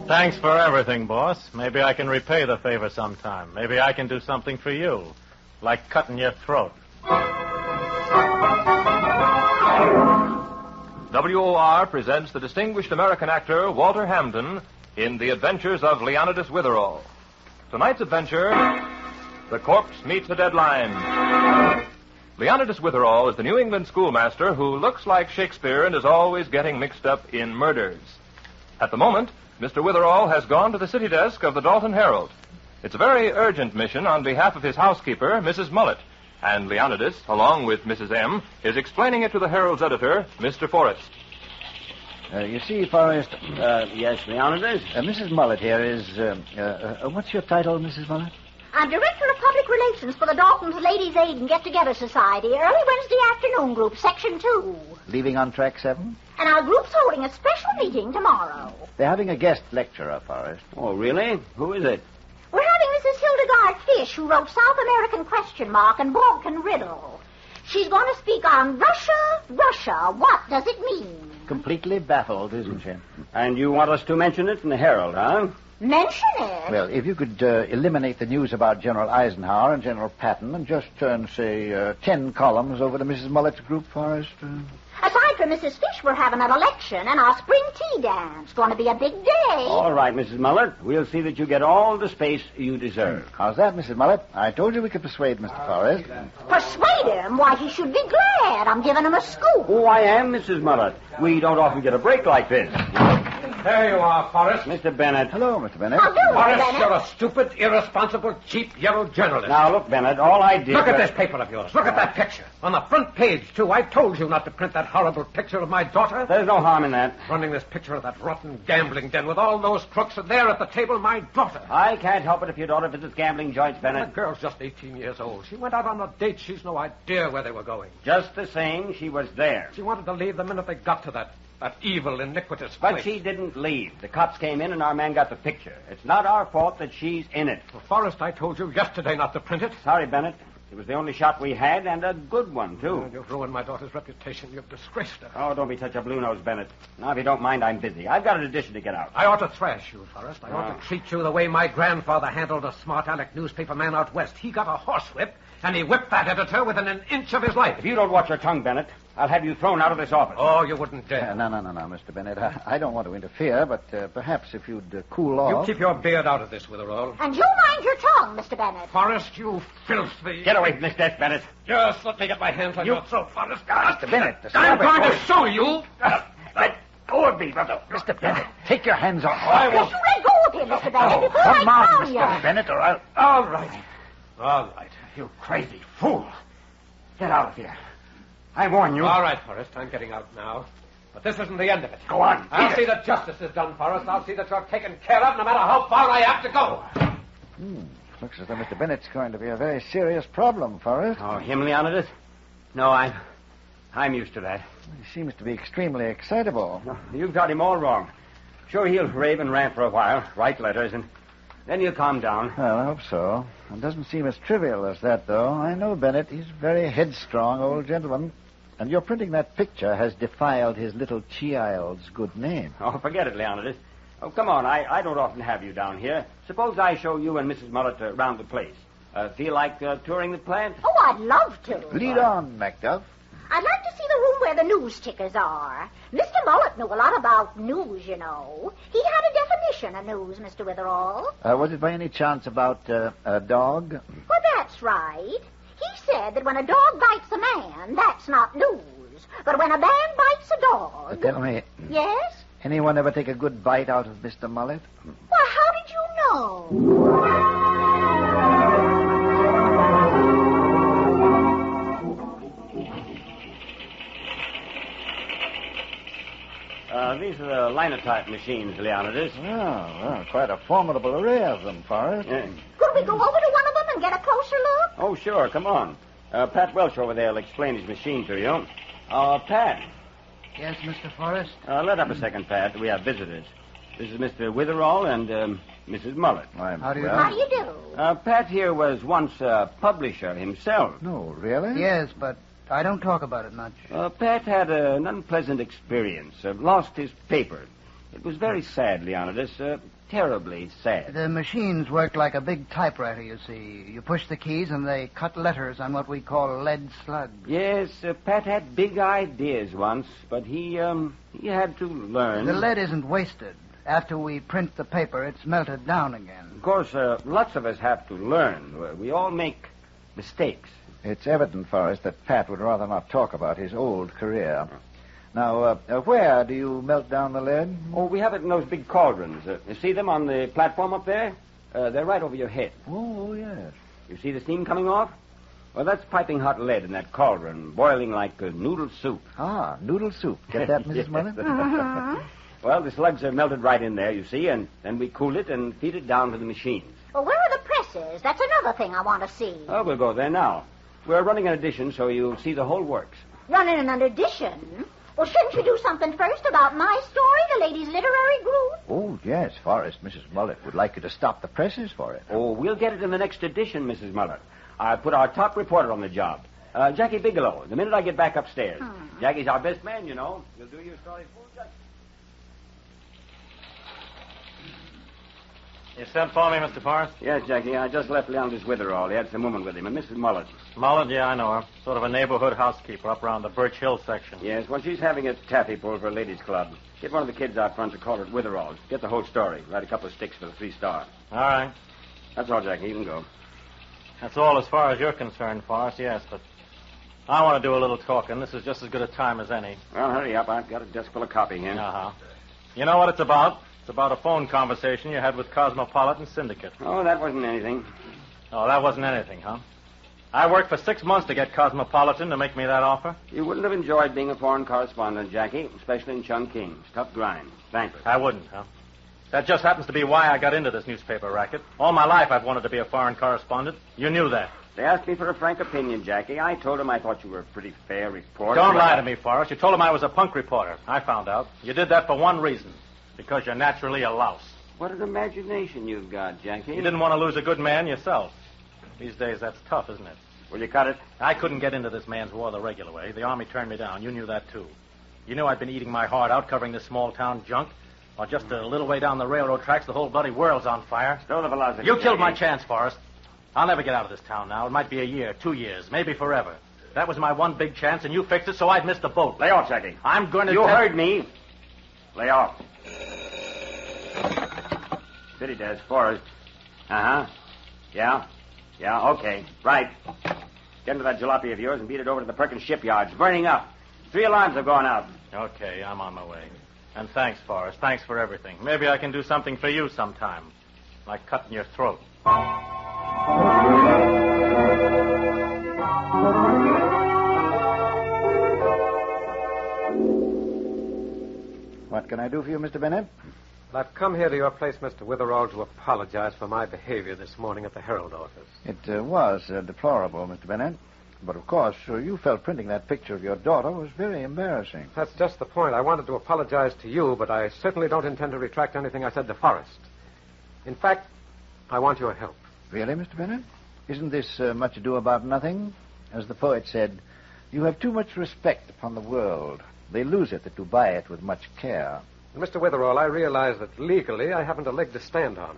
Thanks for everything, boss. Maybe I can repay the favor sometime. Maybe I can do something for you, like cutting your throat. WOR presents the distinguished American actor Walter Hampden in The Adventures of Leonidas Witherall. Tonight's adventure, The Corpse Meets a Deadline. Leonidas Witherall is the New England schoolmaster who looks like Shakespeare and is always getting mixed up in murders. At the moment, Mr. Witherall has gone to the city desk of the Dalton Herald. It's a very urgent mission on behalf of his housekeeper, Mrs. Mollett. And Leonidas, along with Mrs. M., is explaining it to the Herald's editor, Mr. Forrest. You see, Forrest... Yes, Leonidas? Mrs. Mollett here is... what's your title, Mrs. Mollett? I'm Director of Public Relations for the Dalton's Ladies' Aid and Get-Together Society, early Wednesday afternoon group, Section 2. Leaving on track 7? And our group's holding a special meeting tomorrow. They're having a guest lecturer, Forrest. Oh, really? Who is it? We're having Mrs. Hildegard Fish, who wrote South American Question Mark and Balkan Riddle. She's going to speak on Russia. What does it mean? Completely baffled, isn't she? And you want us to mention it in the Herald, huh? Mention it? Well, if you could eliminate the news about General Eisenhower and General Patton and just turn, say, 10 columns over to Mrs. Mollett's group, Forrest. Aside from Mrs. Fish, we're having an election and our spring tea dance. Going to be a big day. All right, Mrs. Mollett. We'll see that you get all the space you deserve. How's that, Mrs. Mollett? I told you we could persuade Mr. Forrest. Persuade him? Why, he should be glad. I'm giving him a scoop. Oh, I am, Mrs. Mollett. We don't often get a break like this. There you are, Forrest. Mr. Bennett. Hello, Mr. Bennett. How do, Mr. Forrest, Bennett? you're a stupid, irresponsible, cheap, yellow journalist. Now, look, Bennett, all I did... Look at this paper of yours. Look at that picture. On the front page, too. I told you not to print that horrible picture of my daughter. There's no harm in that. Running this picture of that rotten gambling den with all those crooks, and there at the table, my daughter. I can't help it if your daughter visits gambling joints, The Bennett. girl's just 18 years old. She went out on a date. She's no idea where they were going. Just the same, she was there. She wanted to leave the minute they got to that evil, iniquitous But place. she didn't leave. The cops came in and our man got the picture. It's not our fault that she's in it. Well, Forrest, I told you yesterday not to print it. Sorry, Bennett. It was the only shot we had, and a good one, too. Oh, you've ruined my daughter's reputation. You've disgraced her. Oh, don't be such a blue nose, Bennett. Now, if you don't mind, I'm busy. I've got an edition to get out. I ought to thrash you, Forrest. I ought to treat you the way my grandfather handled a smart aleck newspaper man out west. He got a horsewhip, and he whipped that editor within an inch of his life. If you don't watch your tongue, Bennett, I'll have you thrown out of this office. Oh, you wouldn't dare. No, Mr. Bennett. I don't want to interfere, but perhaps if you'd cool off... You keep your beard out of this, Witherall. And you mind your tongue, Mr. Bennett. Forrest, you filthy... Get away from this desk, Bennett. Just let me get my hands on your throat, Forrest. Mr. Bennett, I'm going to show you. Let go of me, brother. Mr. Bennett, take your hands off. I won't. You let go of him, Mr. Bennett, before Come I on, calm Mr. you. Bennett, or I'll... All right. All right. You crazy fool. Get out of here. I warn you. All right, Forrest, I'm getting out now. But this isn't the end of it. Go on. I'll see that justice is done, Forrest. I'll see that you're taken care of, no matter how far I have to go. Looks as though Mr. Bennett's going to be a very serious problem, Forrest. Oh, him, Leonidas? No, I'm used to that. He seems to be extremely excitable. No, you've got him all wrong. Sure, he'll rave and rant for a while, write letters, and then he'll calm down. Well, I hope so. It doesn't seem as trivial as that, though. I know Bennett. He's a very headstrong old gentleman. And your printing that picture has defiled his little child's good name. Oh, forget it, Leonidas. Oh, come on. I don't often have you down here. Suppose I show you and Mrs. Mollett around the place. Feel like touring the plant? Oh, I'd love to. Lead on, Macduff. I'd like to see the room where the news tickers are. Mr. Mollett knew a lot about news, you know. He had a definition of news, Mr. Witherall. Was it by any chance about a dog? Well, that's right. He said that when a dog bites a man, that's not news. But when a man bites a dog... Tell me, Yes? anyone ever take a good bite out of Mr. Mollett? Well, how did you know? These are the linotype machines, Leonidas. Oh, well, quite a formidable array of them, Forrest. Could we go over to one of them and get a closer look? Oh, sure. Come on. Pat Welch over there will explain his machine to you. Pat. Yes, Mr. Forrest? Let up a second, Pat. We have visitors. This is Mr. Witherall and Mrs. Mollett. How do you How do you do? Pat here was once a publisher himself. No, really? Yes, but I don't talk about it much. Pat had an unpleasant experience. Lost his paper. It was very sad, Leonidas. Terribly sad. The machines work like a big typewriter, you see. You push the keys and they cut letters on what we call lead slugs. Yes, Pat had big ideas once, but he had to learn. The lead isn't wasted. After we print the paper, it's melted down again. Of course, lots of us have to learn. We all make mistakes. It's evident, Forrest, that Pat would rather not talk about his old career. Now, where do you melt down the lead? Oh, we have it in those big cauldrons. You see them on the platform up there? They're right over your head. Oh, yes. You see the steam coming off? Well, that's piping hot lead in that cauldron, boiling like noodle soup. Ah, noodle soup. Get that, Mrs. Mollett? Well, the slugs are melted right in there, you see, and then we cool it and feed it down to the machines. Well, where are the presses? That's another thing I want to see. Oh, we'll go there now. We're running an edition, so you'll see the whole works. Running an edition? Well, shouldn't you do something first about my story, the ladies' literary group? Oh, yes, Forrest. Mrs. Mollett would like you to stop the presses for it. Oh, we'll get it in the next edition, Mrs. Mollett. I put our top reporter on the job. Jackie Bigelow, the minute I get back upstairs. Jackie's our best man, you know. He'll do your story full justice. You sent for me, Mr. Forrest? Yes, Jackie. I just left Leonidas Witherall. He had some woman with him, and Mrs. Mollett. Mollett, yeah, I know her. Sort of a neighborhood housekeeper up around the Birch Hill section. Yes, well, she's having a taffy pull for a ladies' club. Get one of the kids out front to call it Witherall. Get the whole story. Write a couple of sticks for the 3-star. All right. That's all, Jackie. You can go. That's all as far as you're concerned, Forrest, yes, but I want to do a little talking. This is just as good a time as any. Well, hurry up. I've got a desk full of copy here. Uh-huh. You know what it's about? It's about a phone conversation you had with Cosmopolitan Syndicate. Oh, that wasn't anything. Oh, that wasn't anything, huh? I worked for 6 months to get Cosmopolitan to make me that offer. You wouldn't have enjoyed being a foreign correspondent, Jackie, especially in Chungking. It's tough grind. Thankless. I wouldn't, huh? That just happens to be why I got into this newspaper racket. All my life I've wanted to be a foreign correspondent. You knew that. They asked me for a frank opinion, Jackie. I told them I thought you were a pretty fair reporter. Don't lie to me, Forrest. You told them I was a punk reporter. I found out. You did that for one reason. Because you're naturally a louse. What an imagination you've got, Jackie. You didn't want to lose a good man yourself. These days, that's tough, isn't it? Will you cut it? I couldn't get into this man's war the regular way. The Army turned me down. You knew that, too. You knew I'd been eating my heart out covering this small-town junk. While just a little way down the railroad tracks, the whole bloody world's on fire. Still the velocity. You killed my chance, Forrest. I'll never get out of this town now. It might be a year, 2 years, maybe forever. That was my one big chance, and you fixed it, so I'd missed the boat. Lay off, Jackie. I'm going to... You heard me. Lay off. City desk, Forrest. Uh-huh. Yeah? Yeah, okay. Right. Get into that jalopy of yours and beat it over to the Perkins shipyard. It's burning up. 3 alarms have gone out. Okay, I'm on my way. And thanks, Forrest. Thanks for everything. Maybe I can do something for you sometime. Like cutting your throat. What can I do for you, Mr. Bennett? I've come here to your place, Mr. Witherall, to apologize for my behavior this morning at the Herald office. It was deplorable, Mr. Bennett. But, of course, you felt printing that picture of your daughter was very embarrassing. That's just the point. I wanted to apologize to you, but I certainly don't intend to retract anything I said to Forrest. In fact, I want your help. Really, Mr. Bennett? Isn't this much ado about nothing? As the poet said, you have too much respect upon the world. They lose it that do buy it with much care. Mr. Witherall, I realize that legally I haven't a leg to stand on.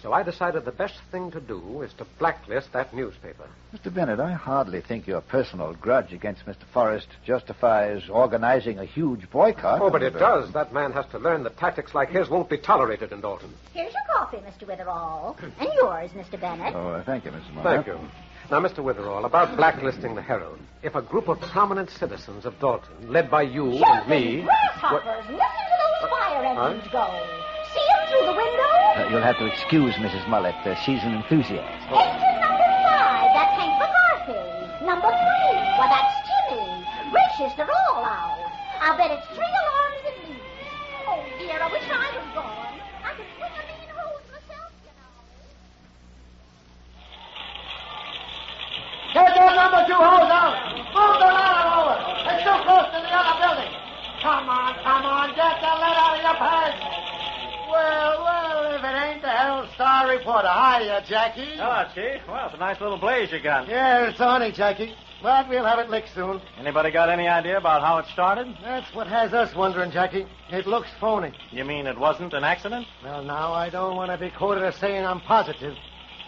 So I decided the best thing to do is to blacklist that newspaper. Mr. Bennett, I hardly think your personal grudge against Mr. Forrest justifies organizing a huge boycott. Oh, but it does. That man has to learn that tactics like his won't be tolerated in Dalton. Here's your coffee, Mr. Witherall. And yours, Mr. Bennett. Oh, thank you, Mrs. Mollett. Thank you. Now, Mr. Witherall, about blacklisting the Herald. If a group of prominent citizens of Dalton, led by you and me... Grasshoppers, listen to those fire engines go. See them through the window? You'll have to excuse Mrs. Mollett. She's an enthusiast. Engine number 5, that's Hank McCarthy. Number 3, well, that's Timmy. Gracious, they're all out. I'll bet it's 3 alarms at least. Oh, dear, I wish I was gone. I could swing a mean hose myself, you know. Get that number 2 hose out. Move the ladder over. It's too close to the other building. Come on. Get the lead out of your pants. Well, if it ain't the Herald Star reporter. Hiya, Jackie. Hello, Chief. Well, it's a nice little blaze you got. Yeah, it's on it, Jackie. But we'll have it licked soon. Anybody got any idea about how it started? That's what has us wondering, Jackie. It looks phony. You mean it wasn't an accident? Well, now, I don't want to be quoted as saying I'm positive,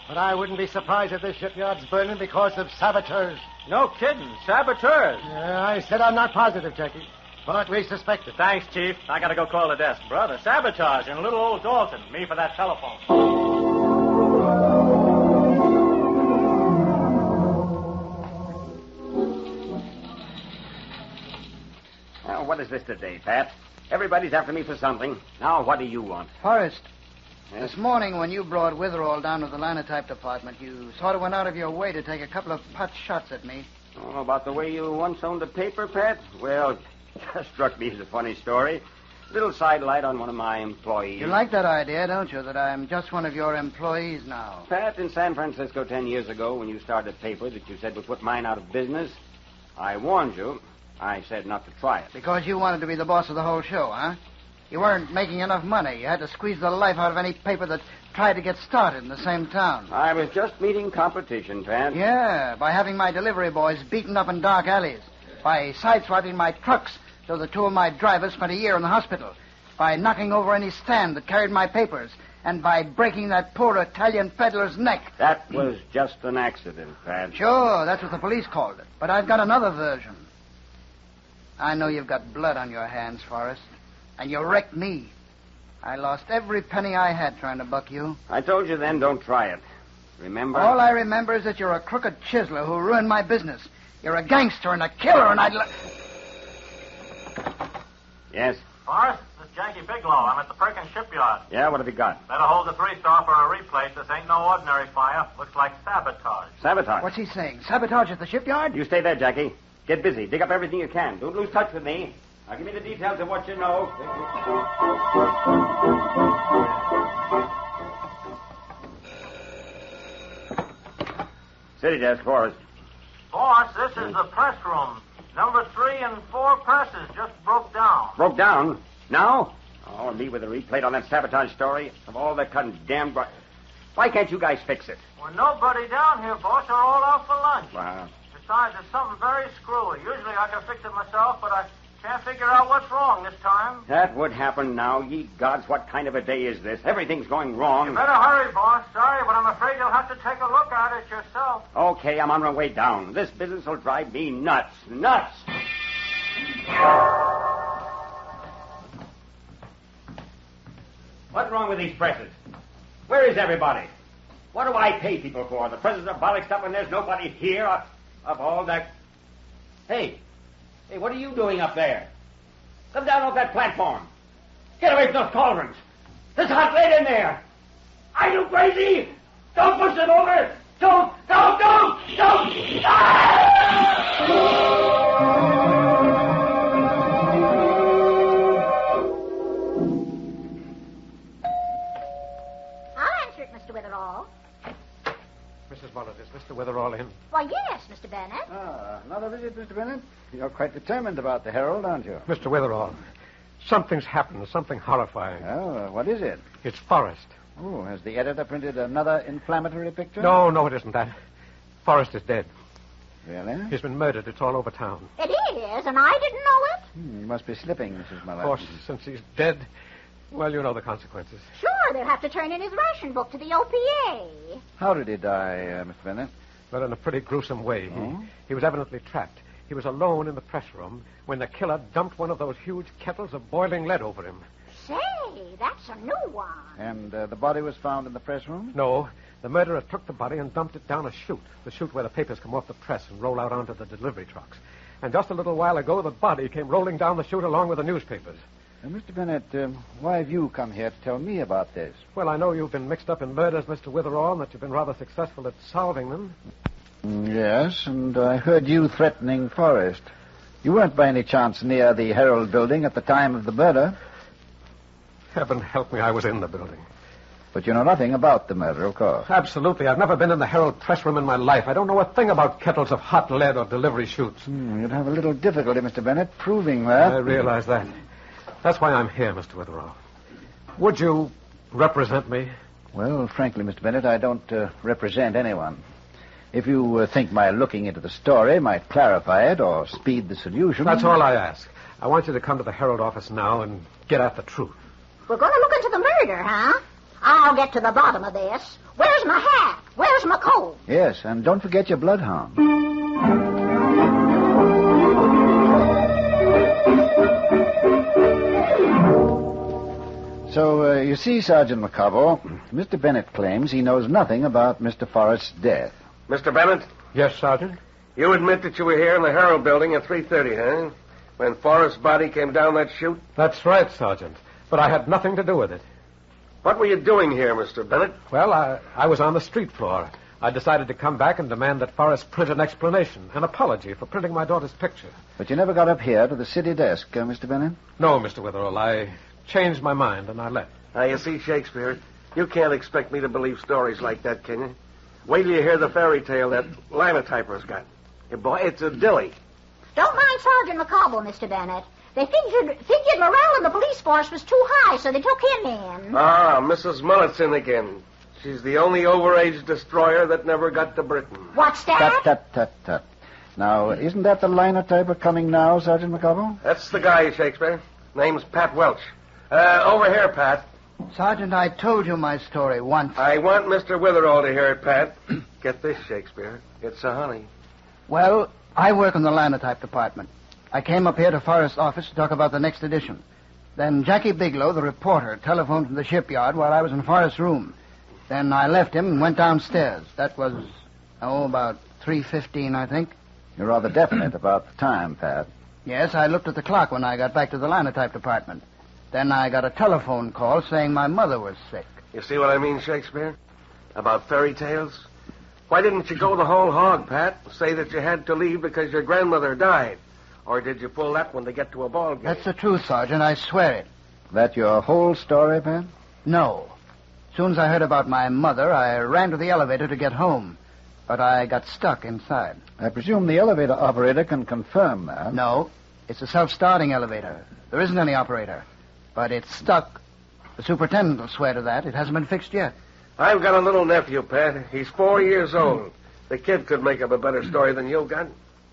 but I wouldn't be surprised if this shipyard's burning because of saboteurs. No kidding. Saboteurs. Yeah, I said I'm not positive, Jackie, but we suspect it. Thanks, Chief. I gotta go call the desk. Brother, sabotage in little old Dalton. Me for that telephone. Well, what is this today, Pat? Everybody's after me for something. Now, what do you want? Forrest, Yes? this morning when you brought Witherall down to the linotype department, you sort of went out of your way to take a couple of pot shots at me. Oh, about the way you once owned a paper, Pat? Well, just struck me as a funny story. Little sidelight on one of my employees. You like that idea, don't you, that I'm just one of your employees now? Pat, in San Francisco 10 years ago, when you started a paper that you said would put mine out of business, I warned you. I said not to try it. Because you wanted to be the boss of the whole show, huh? You weren't making enough money. You had to squeeze the life out of any paper that tried to get started in the same town. I was just meeting competition, Pat. Yeah, by having my delivery boys beaten up in dark alleys. By sideswiping my trucks so the two of my drivers spent a year in the hospital. By knocking over any stand that carried my papers. And by breaking that poor Italian peddler's neck. That was just an accident, Pat. Sure, that's what the police called it. But I've got another version. I know you've got blood on your hands, Forrest. And you wrecked me. I lost every penny I had trying to buck you. I told you then, don't try it. Remember? All I remember is that you're a crooked chiseler who ruined my business. You're a gangster and a killer, and I'd... Yes? Forrest, this is Janky Bigelow. I'm at the Perkins shipyard. Yeah, what have you got? Better hold the 3-star for a replace. This ain't no ordinary fire. Looks like sabotage. Sabotage. What's he saying? Sabotage at the shipyard? You stay there, Jackie. Get busy. Dig up everything you can. Don't lose touch with me. Now, give me the details of what you know. City desk, Forrest. Boss, this is the press room. Number 3 and 4 presses just broke down. Broke down? Now? Oh, and me with a replate on that sabotage story of all that condemned... Why can't you guys fix it? Well, nobody down here, boss. They're all out for lunch. Wow. Besides, it's something very screwy. Usually I can fix it myself, but I can't figure out what's wrong this time. That would happen now. Ye gods, what kind of a day is this? Everything's going wrong. You better hurry, boss. Sorry, but I'm afraid you'll have to take a look at it yourself. Okay, I'm on my way down. This business will drive me nuts. Nuts! What's wrong with these presses? Where is everybody? What do I pay people for? The presses are bollocked up and there's nobody here of all that... Hey, what are you doing up there? Come down off that platform. Get away from those cauldrons. There's hot lead in there. Are you crazy? Don't push them over. Don't. I'll answer it, Mr. Witherall. Mrs. Mollett, is Mr. Witherall in? Why, yes, Mr. Bennett. Another visit, Mr. Bennett? You're quite determined about the Herald, aren't you? Mr. Witherall, something's happened, something horrifying. Oh, what is it? It's Forrest. Oh, has the editor printed another inflammatory picture? No, it isn't that. Forrest is dead. Really? He's been murdered. It's all over town. It is, and I didn't know it. You must be slipping, Mrs. Of Mollett. course, since he's dead, well, you know the consequences. Sure, they'll have to turn in his ration book to the OPA. How did he die, Mr. Bennett? Well, in a pretty gruesome way. Oh? He was evidently trapped. He was alone in the press room when the killer dumped one of those huge kettles of boiling lead over him. Say, that's a new one. And the body was found in the press room? No, the murderer took the body and dumped it down a chute, the chute where the papers come off the press and roll out onto the delivery trucks. And just a little while ago, the body came rolling down the chute along with the newspapers. Mr. Bennett, why have you come here to tell me about this? Well, I know you've been mixed up in murders, Mr. Witherall, and that you've been rather successful at solving them. Yes, and I heard you threatening Forrest. You weren't by any chance near the Herald building at the time of the murder. Heaven help me, I was in the building. But you know nothing about the murder, of course. Absolutely. I've never been in the Herald press room in my life. I don't know a thing about kettles of hot lead or delivery chutes. You'd have a little difficulty, Mr. Bennett, proving that. I realize that. That's why I'm here, Mr. Witherall. Would you represent me? Well, frankly, Mr. Bennett, I don't represent anyone. If you think my looking into the story might clarify it or speed the solution... That's all I ask. I want you to come to the Herald office now and get at the truth. We're going to look into the murder, huh? I'll get to the bottom of this. Where's my hat? Where's my coat? Yes, and don't forget your bloodhound. So, you see, Sergeant McCobble, Mr. Bennett claims he knows nothing about Mr. Forrest's death. Mr. Bennett, Yes, Sergeant? you admit that you were here in the Herald building at 3:30, huh? When Forrest's body came down that chute? That's right, Sergeant. But I had nothing to do with it. What were you doing here, Mr. Bennett? Well, I was on the street floor. I decided to come back and demand that Forrest print an explanation, an apology for printing my daughter's picture. But you never got up here to the city desk, Mr. Bennett? No, Mr. Witherall, I changed my mind and I left. Now, you see, Shakespeare, you can't expect me to believe stories like that, can you? Wait till you hear the fairy tale that linotyper's got. Hey, boy, it's a dilly. Don't mind Sergeant McCobble, Mr. Bennett. They figured morale in the police force was too high, so they took him in. Ah, Mrs. Mullett's in again. She's the only overage destroyer that never got to Britain. What's that? Tut. Now, isn't that the linotyper coming now, Sergeant McCobble? That's the guy, Shakespeare. Name's Pat Welch. Over here, Pat. Sergeant, I told you my story once. I want Mr. Witherall to hear it, Pat. Get this, Shakespeare. It's a honey. Well, I work in the linotype department. I came up here to Forrest's office to talk about the next edition. Then Jackie Bigelow, the reporter, telephoned from the shipyard while I was in Forrest's room. Then I left him and went downstairs. That was, about 3:15, I think. You're rather definite about the time, Pat. Yes, I looked at the clock when I got back to the linotype department. Then I got a telephone call saying my mother was sick. You see what I mean, Shakespeare? About fairy tales? Why didn't you go the whole hog, Pat? Say that you had to leave because your grandmother died. Or did you pull that one to get to a ball game? That's the truth, Sergeant. I swear it. That your whole story, Pat? No. As soon as I heard about my mother, I ran to the elevator to get home. But I got stuck inside. I presume the elevator operator can confirm that. No. It's a self-starting elevator. There isn't any operator. But it's stuck. The superintendent will swear to that. It hasn't been fixed yet. I've got a little nephew, Pat. He's 4 years old. The kid could make up a better story than you got.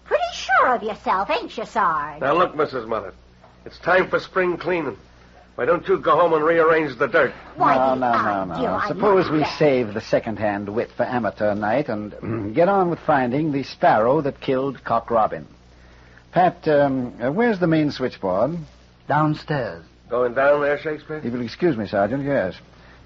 Pretty sure of yourself, ain't you, Sarge? Now, look, Mrs. Mullet. It's time for spring cleaning. Why don't you go home and rearrange the dirt? No. Suppose we save the second-hand wit for amateur night and get on with finding the sparrow that killed Cock Robin. Pat, where's the main switchboard? Downstairs. Going down there, Shakespeare? If you'll excuse me, Sergeant, yes.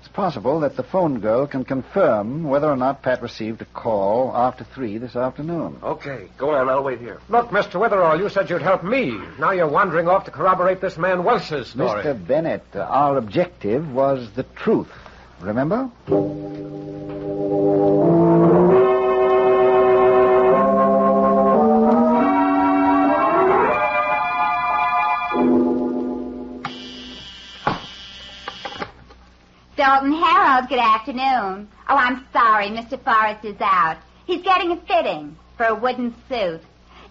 It's possible that the phone girl can confirm whether or not Pat received a call after 3 this afternoon. Okay, go on. I'll wait here. Look, Mr. Witherall, you said you'd help me. Now you're wandering off to corroborate this man Welch's story. Mr. Bennett, our objective was the truth. Remember? Dalton Herald, good afternoon. Oh, I'm sorry, Mr. Forrest is out. He's getting a fitting for a wooden suit.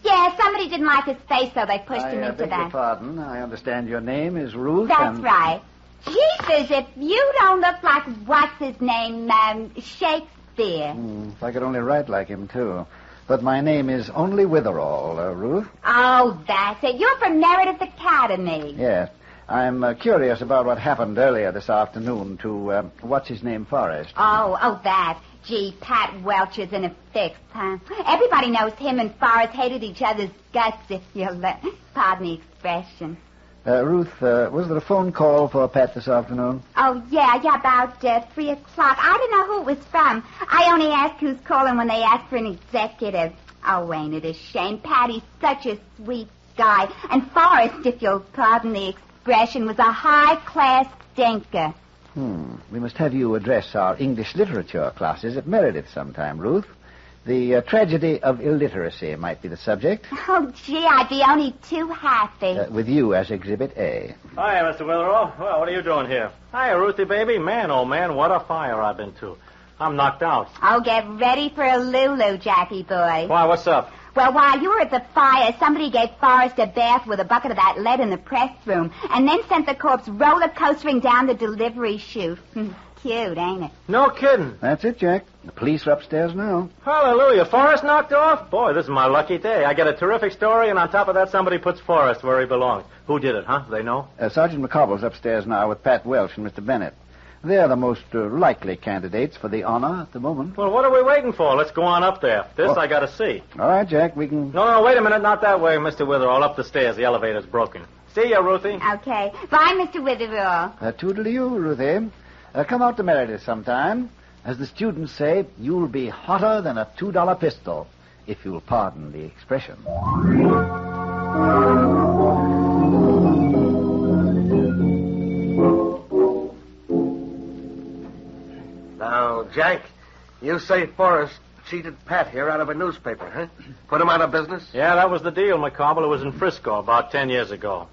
Yeah, somebody didn't like his face, so they pushed him into beg that. your pardon. I understand your name is Ruth. That's right. Jesus, if you don't look like, what's his name, Shakespeare. If I could only write like him, too. But my name is only Witherall, Ruth. Oh, that's it. You're from Meredith Academy. Yes. I'm curious about what happened earlier this afternoon to, what's-his-name, Forrest. Oh, that. Gee, Pat Welch is in a fix, huh? Everybody knows him and Forrest hated each other's guts, if you'll pardon the expression. Ruth, was there a phone call for Pat this afternoon? Oh, yeah, about 3 o'clock. I don't know who it was from. I only ask who's calling when they ask for an executive. Oh, ain't it a shame? Patty's such a sweet guy. And Forrest, if you'll pardon the expression, was a high-class stinker. We must have you address our English literature classes at Meredith sometime, Ruth. The tragedy of illiteracy might be the subject. Oh, gee, I'd be only too happy. With you as Exhibit A. Hi, Mr. Witherall. Well, what are you doing here? Hi, Ruthie, baby. Man, oh, man, what a fire I've been to. I'm knocked out. Oh, get ready for a Lulu, Jackie boy. Why, what's up? Well, while you were at the fire, somebody gave Forrest a bath with a bucket of that lead in the press room, and then sent the corpse roller coastering down the delivery chute. Cute, ain't it? No kidding. That's it, Jack. The police are upstairs now. Hallelujah. Forrest knocked off? Boy, this is my lucky day. I get a terrific story, and on top of that, somebody puts Forrest where he belongs. Who did it, huh? They know? Sergeant McCobble's upstairs now with Pat Welsh and Mr. Bennett. They're the most likely candidates for the honor at the moment. Well, what are we waiting for? Let's go on up there. This I got to see. All right, Jack, we can... No, wait a minute. Not that way, Mr. Witherall. Up the stairs. The elevator's broken. See ya, Ruthie. Okay. Bye, Mr. Witherall. Toodle-you, Ruthie. Come out to Meredith sometime. As the students say, you'll be hotter than a $2 pistol, if you'll pardon the expression. Now, Jack, you say Forrest cheated Pat here out of a newspaper, huh? Put him out of business? Yeah, that was the deal, McCobble. It was in Frisco about 10 years ago.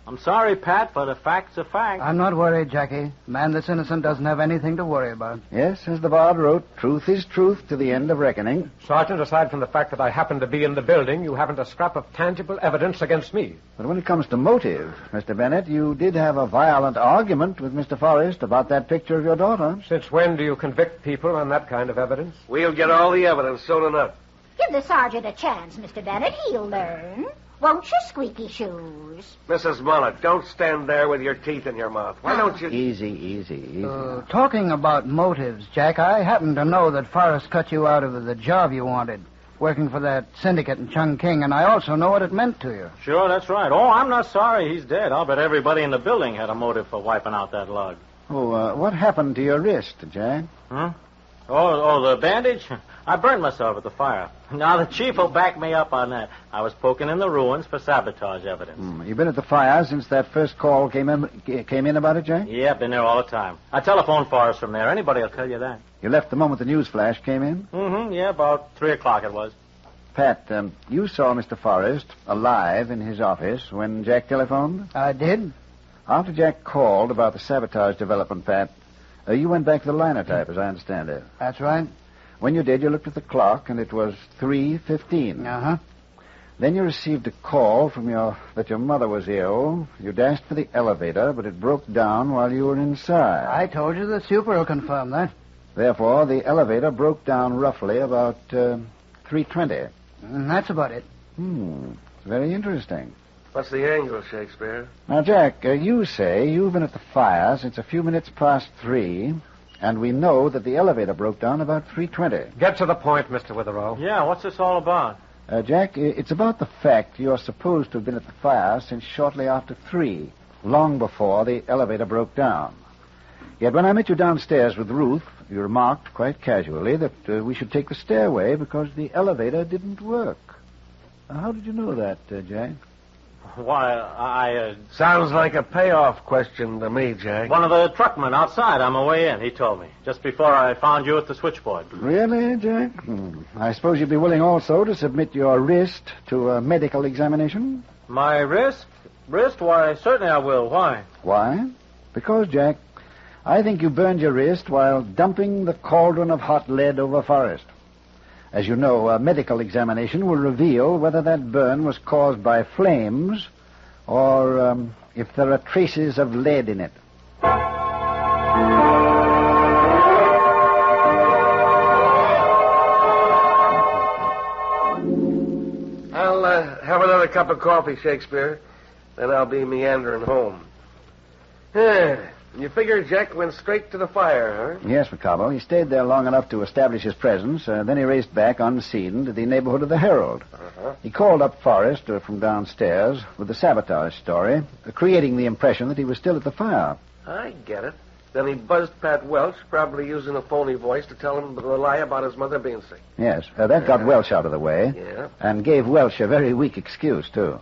I'm sorry, Pat, but a fact's a fact. I'm not worried, Jackie. Man that's innocent doesn't have anything to worry about. Yes, as the bard wrote, truth is truth to the end of reckoning. Sergeant, aside from the fact that I happened to be in the building, you haven't a scrap of tangible evidence against me. But when it comes to motive, Mr. Bennett, you did have a violent argument with Mr. Forrest about that picture of your daughter. Since when do you convict people on that kind of evidence? We'll get all the evidence soon enough. Give the sergeant a chance, Mr. Bennett. He'll learn. Won't you, squeaky shoes? Mrs. Mollett, don't stand there with your teeth in your mouth. Why don't you... Easy. Talking about motives, Jack, I happen to know that Forrest cut you out of the job you wanted, working for that syndicate in Chungking, and I also know what it meant to you. Sure, that's right. Oh, I'm not sorry he's dead. I'll bet everybody in the building had a motive for wiping out that lug. Oh, what happened to your wrist, Jack? Huh? Oh, the bandage? I burned myself at the fire. Now, the chief will back me up on that. I was poking in the ruins for sabotage evidence. You've been at the fire since that first call came in about it, Jack? Yeah, been there all the time. I telephoned Forrest from there. Anybody will tell you that. You left the moment the news flash came in? Yeah, about 3 o'clock it was. Pat, you saw Mr. Forrest alive in his office when Jack telephoned? I did. After Jack called about the sabotage development, Pat, you went back to the linotype, as I understand it. That's right. When you did, you looked at the clock, and it was 3:15. Uh-huh. Then you received a call from that your mother was ill. You dashed for the elevator, but it broke down while you were inside. I told you the super will confirm that. Therefore, the elevator broke down roughly about 3:20. That's about it. It's very interesting. What's the angle, Shakespeare? Now, Jack, you say you've been at the fire since a few minutes past 3, and we know that the elevator broke down about 3:20. Get to the point, Mr. Witherall. Yeah, what's this all about? Jack, it's about the fact you're supposed to have been at the fire since shortly after 3, long before the elevator broke down. Yet when I met you downstairs with Ruth, you remarked quite casually that we should take the stairway because the elevator didn't work. How did you know that, Jack? Why, Sounds like a payoff question to me, Jack. one of the truckmen outside on my way in, he told me, just before I found you at the switchboard. Really, Jack? I suppose you'd be willing also to submit your wrist to a medical examination? My wrist? Wrist? Why, certainly I will. Why? Why? Because, Jack, I think you burned your wrist while dumping the cauldron of hot lead over Forrest. As you know, a medical examination will reveal whether that burn was caused by flames or if there are traces of lead in it. I'll have another cup of coffee, Shakespeare. Then I'll be meandering home. You figure Jack went straight to the fire, huh? Yes, McCobble. He stayed there long enough to establish his presence. Then he raced back unseen to the neighborhood of the Herald. Uh-huh. He called up Forrest from downstairs with the sabotage story, creating the impression that he was still at the fire. I get it. Then he buzzed Pat Welch, probably using a phony voice to tell him the lie about his mother being sick. Yes, that got Welch out of the way. Yeah. And gave Welch a very weak excuse, too.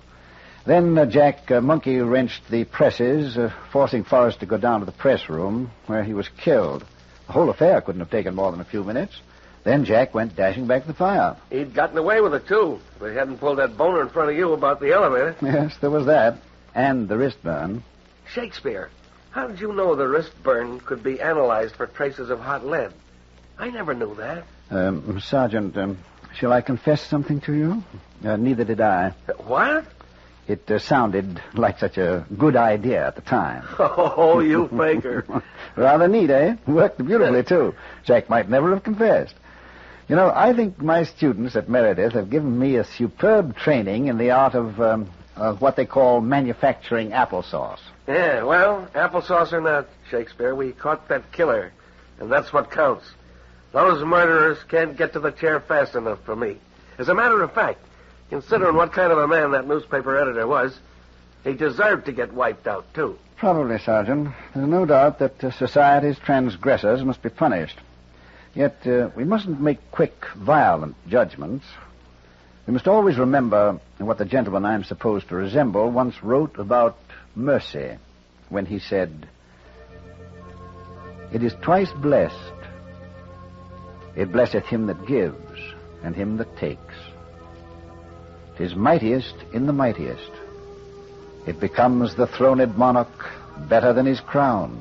Then Jack monkey-wrenched the presses, forcing Forrest to go down to the press room, where he was killed. The whole affair couldn't have taken more than a few minutes. Then Jack went dashing back to the fire. He'd gotten away with it, too, if he hadn't pulled that boner in front of you about the elevator. Yes, there was that. And the wrist burn. Shakespeare, how did you know the wrist burn could be analyzed for traces of hot lead? I never knew that. Sergeant, Shall I confess something to you? Neither did I. What? It sounded like such a good idea at the time. Oh, you faker. Rather neat, eh? Worked beautifully, too. Jack might never have confessed. You know, I think my students at Meredith have given me a superb training in the art of what they call manufacturing applesauce. Yeah, well, applesauce or not, Shakespeare, we caught that killer, and that's what counts. Those murderers can't get to the chair fast enough for me. As a matter of fact, considering what kind of a man that newspaper editor was, he deserved to get wiped out, too. Probably, Sergeant. There's no doubt that society's transgressors must be punished. Yet, we mustn't make quick, violent judgments. We must always remember what the gentleman I'm supposed to resemble once wrote about mercy when he said, "It is twice blessed. It blesseth him that gives and him that takes. 'Tis mightiest in the mightiest. It becomes the throned monarch better than his crown.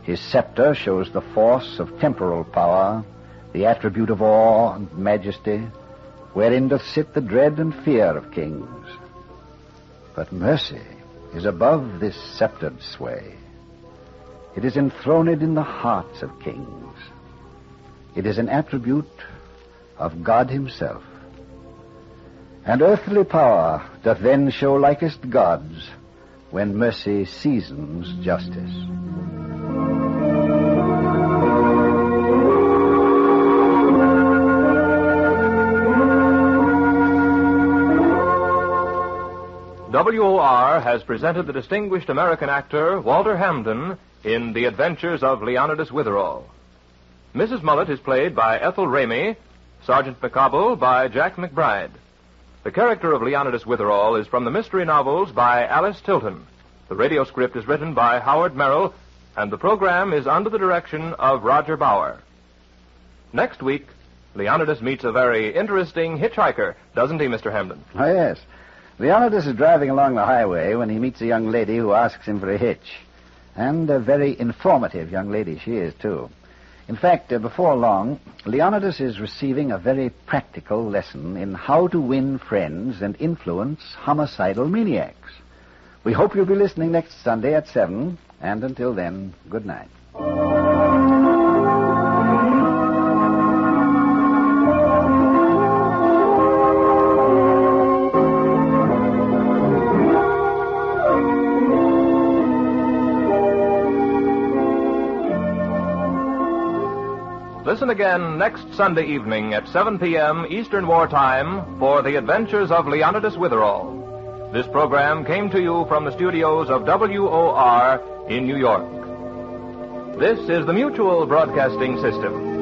His scepter shows the force of temporal power, the attribute of awe and majesty, wherein doth sit the dread and fear of kings. But mercy is above this sceptred sway. It is enthroned in the hearts of kings. It is an attribute of God himself. And earthly power doth then show likest God's, when mercy seasons justice." WOR has presented the distinguished American actor Walter Hampden in The Adventures of Leonidas Witherall. Mrs. Mollett is played by Ethel Remey, Sergeant McCobble by Jack MacBryde. The character of Leonidas Witherall is from the mystery novels by Alice Tilton. The radio script is written by Howard Merrill, and the program is under the direction of Roger Bauer. Next week, Leonidas meets a very interesting hitchhiker, doesn't he, Mr. Hampden? Oh, yes. Leonidas is driving along the highway when he meets a young lady who asks him for a hitch. And a very informative young lady she is, too. In fact, before long, Leonidas is receiving a very practical lesson in how to win friends and influence homicidal maniacs. We hope you'll be listening next Sunday at 7, and until then, good night. Listen again next Sunday evening at 7 p.m. Eastern Wartime for The Adventures of Leonidas Witherall. This program came to you from the studios of WOR in New York. This is the Mutual Broadcasting System.